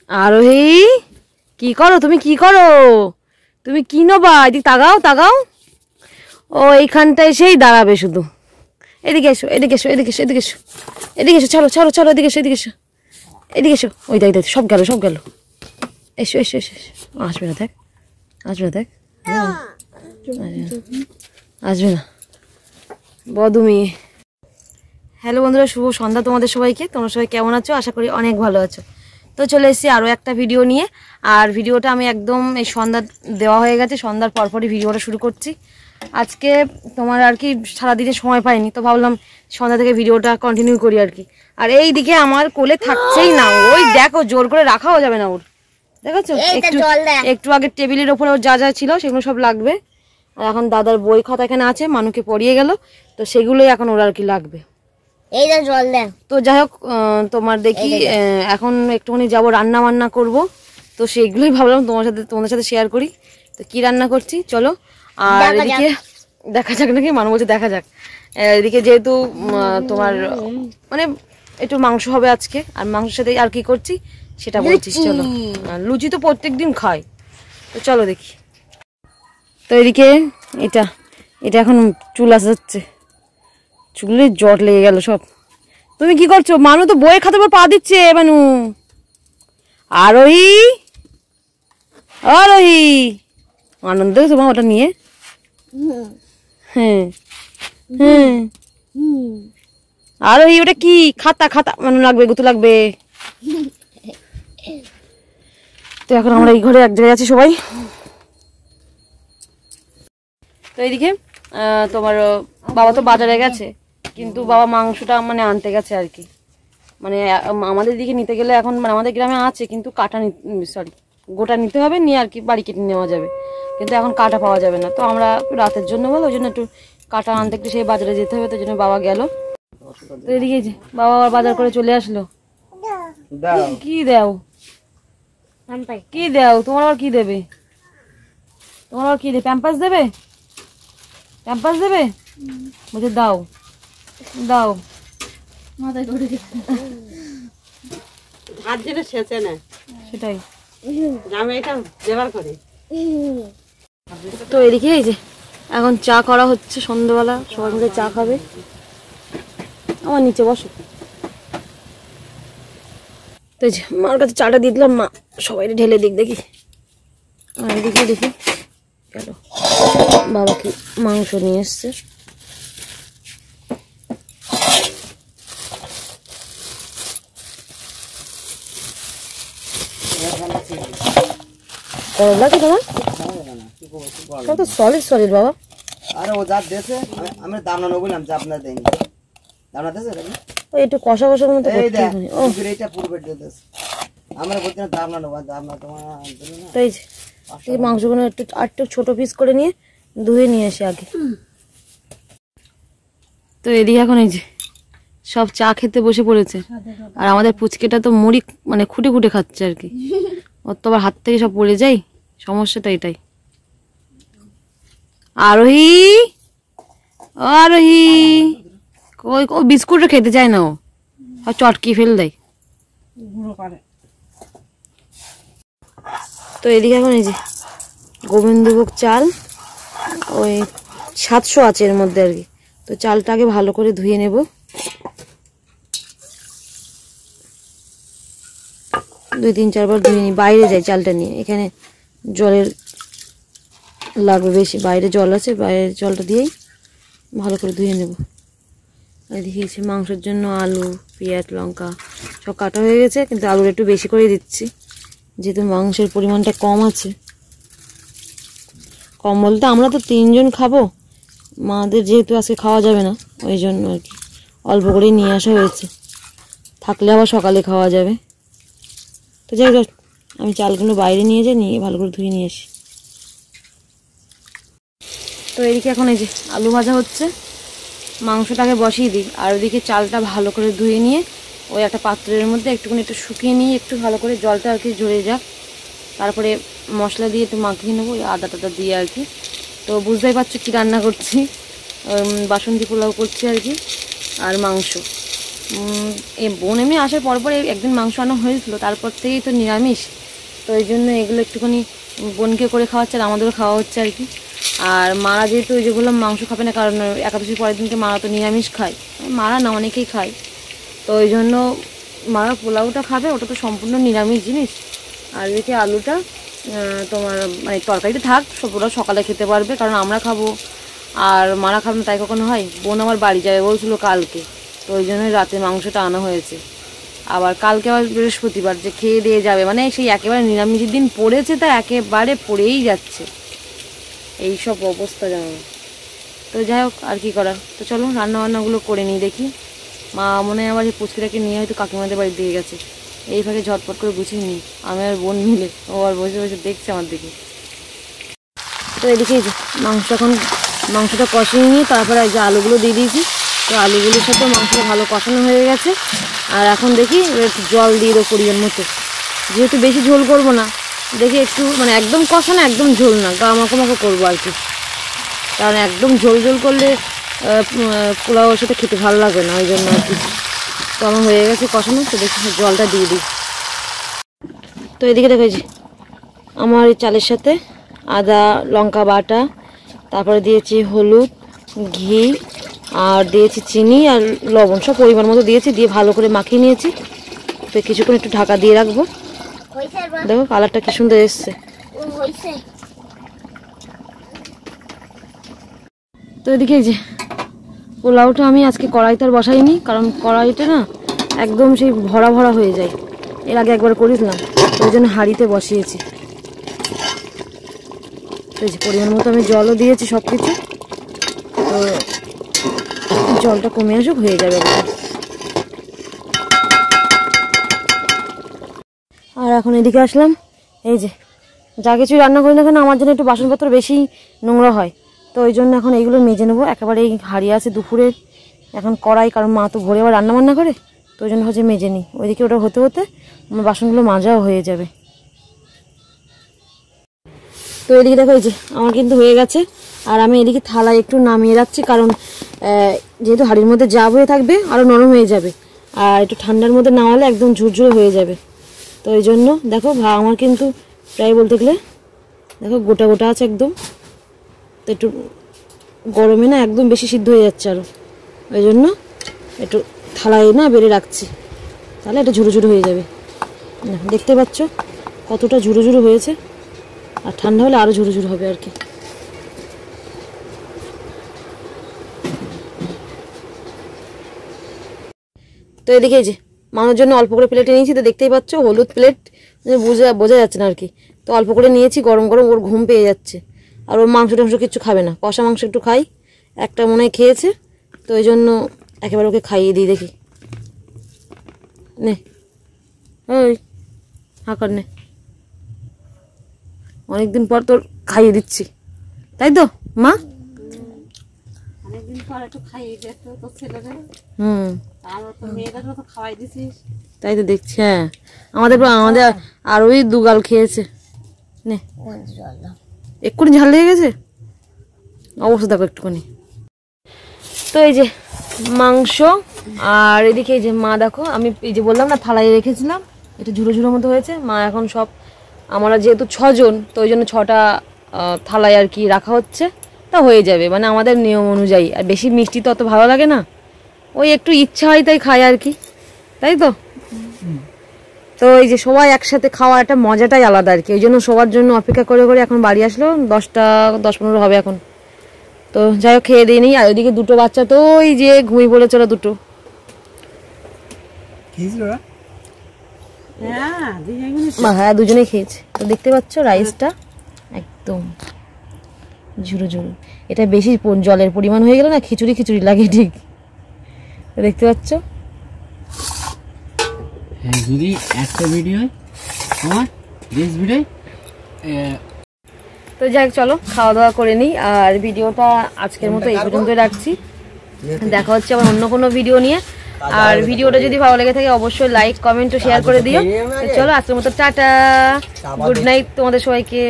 আরোহী, কি করো তুমি? কি করো তুমি? কি নেবা? এদিকে তাকাও তাকাও। ও এইখানটায় সেই দাঁড়াবে শুধু। এদিকে এসো, এদিকে এসো, এদিকে এসো, এদিকে এসো, এদিকে এসো, চলো চলো চলো, এদিকে এসো, এদিকে এসো, এদিকে এসো। ওই দেখ দেখ, সব গেল সব গেল। এসো এসো এসো এসো। আসবে না দেখ, আসবে না দেখ, আসবে না বধূ মেয়ে। হ্যালো বন্ধুরা, শুভ সন্ধ্যা তোমাদের সবাইকে। তোমরা সবাই কেমন আছো? আশা করি অনেক ভালো আছো। তো চলে এসেছি আরও একটা ভিডিও নিয়ে। আর ভিডিওটা আমি একদম এই সন্ধ্যা দেওয়া হয়ে গেছে, সন্ধ্যার পরপরই ভিডিওটা শুরু করছি। আজকে তোমার আর কি সারাদিনে সময় পাইনি, তো ভাবলাম সন্ধ্যা থেকে ভিডিওটা কন্টিনিউ করি আর কি। আর এই দিকে আমার কোলে থাকছেই না, ওই দেখো জোর করে রাখাও যাবে না ওর, দেখেছো? একটু আগে টেবিলের ওপরে ওর যা যা ছিল সেগুলো সব লাগবে। আর এখন দাদার বই খাতা এখানে আছে, মানুকে পড়িয়ে গেল, তো সেগুলোই এখন ওর আর কি লাগবে। তো যাই হোক, তোমার দেখি এখন একটুখানি যাবো রান্না বান্না করবো, তো সেইগুলোই ভাবলাম তোমাদের সাথে শেয়ার করি। তো কি রান্না করছি চলো। আর এদিকে দেখা যাক নাকি, মানুষ বলছে দেখা যাক। এদিকে যেহেতু তোমার মানে একটু মাংস হবে আজকে, আর মাংসের সাথে আর কি করছি সেটা বলছিস। চলো, লুচি তো প্রত্যেক দিন খাই, তো চলো দেখি। তো এদিকে এটা এটা এখন চুল আসা যাচ্ছে, চুলে জট লেগে গেল সব। তুমি কি করছো? মানু তো বইয়ের খাতার উপর পা দিচ্ছে। মানু, আরোহী, আরোহী, আনন্দ তোমার ওটা নিয়ে। হ্যাঁ হ্যাঁ, আরোহী ওটা কি? খাতা খাতা মানু লাগবে, গুতু লাগবে। তো এখন আমরা এই ঘরে এক জায়গায় আছি সবাই। তো এইদিকে তোমার বাবা তো বাজারে গেছে, কিন্তু বাবা মাংসটা মানে আনতে গেছে আর কি। মানে আমাদের দিকে নিতে গেলে এখন মানে আমাদের গ্রামে আছে, কিন্তু কাটা গোটা নিতে হবে, নিয়ে আর কি বাড়ি কেটে নেওয়া যাবে, কিন্তু এখন কাটা পাওয়া যাবে না। তো আমরা রাতের জন্য বলো, ওই জন্য একটু কাটা আনতে একটু সেই বাজারে যেতে হবে, তো জন্য বাবা গেল। তো এদিকে বাবা আবার বাজার করে চলে আসলো। কি দাও? কি দাও? তোমার আবার কি দেবে? তোমার আবার কি দেবে? প্যাম্পাস দেবে? প্যাম্পাস দেবে? বলছে দাও দাও। সেটাই তো। এদিকে এই যে এখন চা করা হচ্ছে, সন্ধ্যাবেলা সবাই মিলে চা খাবে। আমার নিচে বসো। তো এই যে মার কাছে চাটা দিয়ে দিলাম, মা সবাই ঢেলে দিক দেখি। আর এদিকে দেখি গেল বাবা কি মাংস নিয়ে এসছে। গরম লাগছে তোমার? তো সলিড সলিড বাবা। আরে ও যা দেছে আমি দাম না বললাম যে আপনার দেন দাম না দেছে নাকি? ওই একটু কষা কষার মতো এই দেখ ও এটা পুরো দিয়ে দেছে। আমরা বলতে না দাম না নেব, দাম না তোমার দিল না। তো এই মাংসগুলো একটু ছোট পিস করে নিয়ে ধুয়ে নিয়ে আসি আগে। তো এদিকে এখন এই যে সব চা খেতে বসে পড়েছে, আর আমাদের পুচকেটা তো মুড়ি মানে খুঁটে খুঁটে খাচ্ছে আর কি। ওর তো আবার হাত থেকে সব পড়ে যায়, সমস্যাটা এটাই। আরোহী, আরোহী, কই ও বিস্কুটও খেতে চায় না, ও চটকি ফেল দেয়। তো এদিকে এখন এই যে গোবিন্দভোগ চাল, ওই 700 আছে এর মধ্যে আর কি। তো চালটাকে ভালো করে ধুয়ে নেব, 2-3-4 বার ধুয়ে নিই। বাইরে যাই চালটা নিয়ে, এখানে জলের লাগবে বেশি, বাইরে জল আছে, বাইরের জলটা দিয়েই ভালো করে ধুয়ে নেব। আর দেখিয়েছি মাংসের জন্য আলু, পেঁয়াজ, লঙ্কা সব কাটা হয়ে গেছে, কিন্তু আলুটা একটু বেশি করে দিচ্ছি যেহেতু মাংসের পরিমাণটা কম আছে। কম বলতে আমরা তো 3 জন খাবো, মাদের যেহেতু আজকে খাওয়া যাবে না ওই জন্য আর কি অল্প করেই নিয়ে আসা হয়েছে, থাকলে আবার সকালে খাওয়া যাবে। তো যাই হোক, আমি চালগুলো বাইরে নিয়ে যাই, নিয়ে ভালো করে ধুয়ে নিয়ে আসি। তো এদিকে এখন এই যে আলু ভাজা হচ্ছে, মাংসটাকে বসিয়ে দিই, আর ওদিকে চালটা ভালো করে ধুয়ে নিয়ে ওই একটা পাত্রের মধ্যে একটুখানি একটু শুকিয়ে নিয়ে একটু ভালো করে জলটা আর কি ঝরে যাক, তারপরে মশলা দিয়ে একটু মাখিয়ে নেবো আদা টাদা দিয়ে আর কি। তো বুঝতেই পারছো কি রান্না করছি, বাসন্তী পোলাও করছি আর কি, আর মাংস। এই বোন এমনি আসার পর একদিন মাংস আনা হয়েছিল, তারপর থেকেই তো নিরামিষ। তো এই জন্য এগুলো একটুখানি বোনকে করে খাওয়াচ্ছে আর আমাদেরও খাওয়া হচ্ছে আর কি। আর মারা যেহেতু ওই যে বললাম মাংস খাবে না, কারণ একাদশীর পরের দিনকে মারা তো নিরামিষ খায়, মারা না অনেকেই খায়। তো ওই জন্য মারা পোলাওটা খাবে, ওটা তো সম্পূর্ণ নিরামিষ জিনিস। আর এদিকে আলুটা তোমার মানে তরকারিটা থাক, ওরা সকালে খেতে পারবে, কারণ আমরা খাবো আর মারা খাবে না তাই কখনো হয়। বোন আমার বাড়ি যাবে বলছিল কালকে, তো ওই জন্যই রাতে মাংসটা আনা হয়েছে। আবার কালকে আবার বৃহস্পতিবার, যে খেয়ে দিয়ে যাবে, মানে সেই একেবারে নিরামিষের দিন পড়েছে, তা একেবারে পড়েই যাচ্ছে, এই সব অবস্থা জানো। তো যাই হোক, আর কি করার। তো চলো রান্নাবান্নাগুলো করে নিই দেখি। মা মনে হয় আবার এই পুচকিটাকে নিয়ে হয়তো কাকিমাদের বাড়ি দিয়ে গেছে, এই ফাঁকে ঝটপট করে গুছিয়ে নিই আমি আর বোন মিলে। ও আর বসে বসে দেখছে আমার দিকে। তো এদিকে মাংসটা কষিয়ে নিয়ে তারপরে এই যে আলুগুলো দিয়ে দিয়েছি। তো আলুগুলোর সাথে মাংসটা ভালো কষানো হয়ে গেছে। আর এখন দেখি একটু জল দিয়ে দেবো পরিমাণ মতো, যেহেতু বেশি ঝোল করবো না, দেখি একটু মানে একদম কষা না একদম ঝোল না, গা মাখো করবো আর কি। কারণ একদম ঝোল করলে পোলাওর সাথে খেতে ভালো লাগবে না, ওই জন্য আর কি। তো আমার হয়ে গেছে কষানো, তো দেখি জলটা দিয়ে দিই। তো এদিকে দেখেছি আমার এই চালের সাথে আদা লঙ্কা বাটা, তারপরে দিয়েছি হলুদ, ঘি, আর দিয়েছি চিনি আর লবণ, সব পরিমাণ মতো দিয়েছি, দিয়ে ভালো করে মাখিয়ে নিয়েছি। তো কিছুক্ষণ একটু ঢাকা দিয়ে রাখবো। দেখো কালারটা কি সুন্দর এসছে। তো এদিকে যে পোলাওটা আমি আজকে কড়াইতে আর বসাইনি, কারণ কড়াইটা না একদম সেই ভরা ভরা হয়ে যায়, এর আগে একবার করেছিলাম, ওই জন্য হাঁড়িতে বসিয়েছি। তো এই যে পরিমাণ মতো আমি জলও দিয়েছি সব কিছু। তো জলটা কমে আসুক, হয়ে যাবে। আর এখন এদিকে আসলাম, এই যে যা কিছুই রান্না করি না কেন আমার জন্য একটু বাসনপত্র বেশি নোংরা হয়, তো ওই জন্য এখন এইগুলো মেজে নেবো। একেবারে এই হাঁড়ি আছে দুপুরের, এখন কড়াই, কারণ মা তো ভোরে আবার রান্নাবান্না করে, তো ওই জন্য হচ্ছে মেজে নিই। ওইদিকে ওটা হতে হতে আমার বাসনগুলো মাজাও হয়ে যাবে। তো এদিকে দেখো এই যে আমার কিন্তু হয়ে গেছে। আর আমি এদিকে থালায় একটু নামিয়ে রাখছি, কারণ যেহেতু হাঁড়ির মধ্যে জাব হয়ে থাকবে আরও নরম হয়ে যাবে, আর একটু ঠান্ডার মধ্যে নামালে একদম ঝুরঝুরে হয়ে যাবে। তো এই জন্য দেখো আমার কিন্তু প্রায় বলতে গেলে দেখো গোটা গোটা আছে একদম। তো একটু গরমে না একদম বেশি সিদ্ধ হয়ে যাচ্ছে আরও, ওই জন্য একটু থালায় না বেড়ে রাখছি, তাহলে এটা ঝুরো ঝুরো হয়ে যাবে। দেখতে পাচ্ছ কতটা ঝুরো ঝুরো হয়েছে, আর ঠান্ডা হলে আরও ঝুরো ঝুরো হবে আর কি। তো এদিকে যে মামার জন্য অল্প করে প্লেটে নিয়েছি, তো দেখতেই পাচ্ছ হলুদ প্লেট, বোঝা যাচ্ছে না আর কি। তো অল্প করে নিয়েছি, গরম গরম ওর ঘুম পেয়ে যাচ্ছে, আর ওর মাংস টাংস কিছু খাবে না, কষা মাংস একটু খাই, একটা মনে হয় খেয়েছে, তো ওই জন্য একেবারে ওকে খাইয়ে দিই। দেখি নে ওই হাঁকার নে, অনেকদিন পর তোর খাইয়ে দিচ্ছি, তাই তো মা? তাই তো দেখছি। হ্যাঁ আমাদের আর ওই দুগাল খেয়েছে, নে এক্ষুনি ঝাল লেগে গেছে অবস্থা দেখো একটুখানি। তো এই যে মাংস, আর এদিকে এই যে মা দেখো আমি এই যে বললাম না থালায় রেখেছিলাম, এটা ঝুড়ো ঝুড়োর মতো হয়েছে। মা এখন সব, আমরা যেহেতু 6 জন, তো ওই জন্য 6টা থালায় আর কি রাখা হচ্ছে, তা হয়ে যাবে মানে আমাদের নিয়ম অনুযায়ী। আর বেশি মিষ্টি তো অত ভালো লাগে না, ওই একটু ইচ্ছা হয় তাই খাই আর কি, তাই তো। তো এই যে সবাই একসাথে খাওয়ার একটা মজাটাই আলাদা আর কি, ওই জন্য সবার জন্য অপেক্ষা করে করে এখন বাড়ি আসলো 10-15 হবে এখন। তো যাই হোক খেয়ে দিয়ে নিই। আর ওইদিকে দুটো বাচ্চা তো ওই যে ঘুমিয়ে পড়েছে, ওরা দুটো। হ্যাঁ দুজনেই খেয়েছে। তো দেখতে পাচ্ছ রাইসটা একদম ঝুরো ঝুরো, এটা বেশি জলের পরিমাণ হয়ে গেল না, খিচুড়ি খিচুড়ি লাগে ঠিক। দেখতে পাচ্ছ যদি একটা ভিডিও আমার দিস ভিডিও। তো যাই চলো খাওয়া দাওয়া করে নিই, আর ভিডিওটা আজকের মতো এই পর্যন্তই রাখছি। দেখা হচ্ছে আবার অন্য কোনো ভিডিও নিয়ে। আর ভিডিওটা যদি ভালো লেগে থাকে অবশ্যই লাইক কমেন্ট ও শেয়ার করে দিও। চলো আজকের মতো টাটা, গুড নাইট তোমাদের সবাইকে।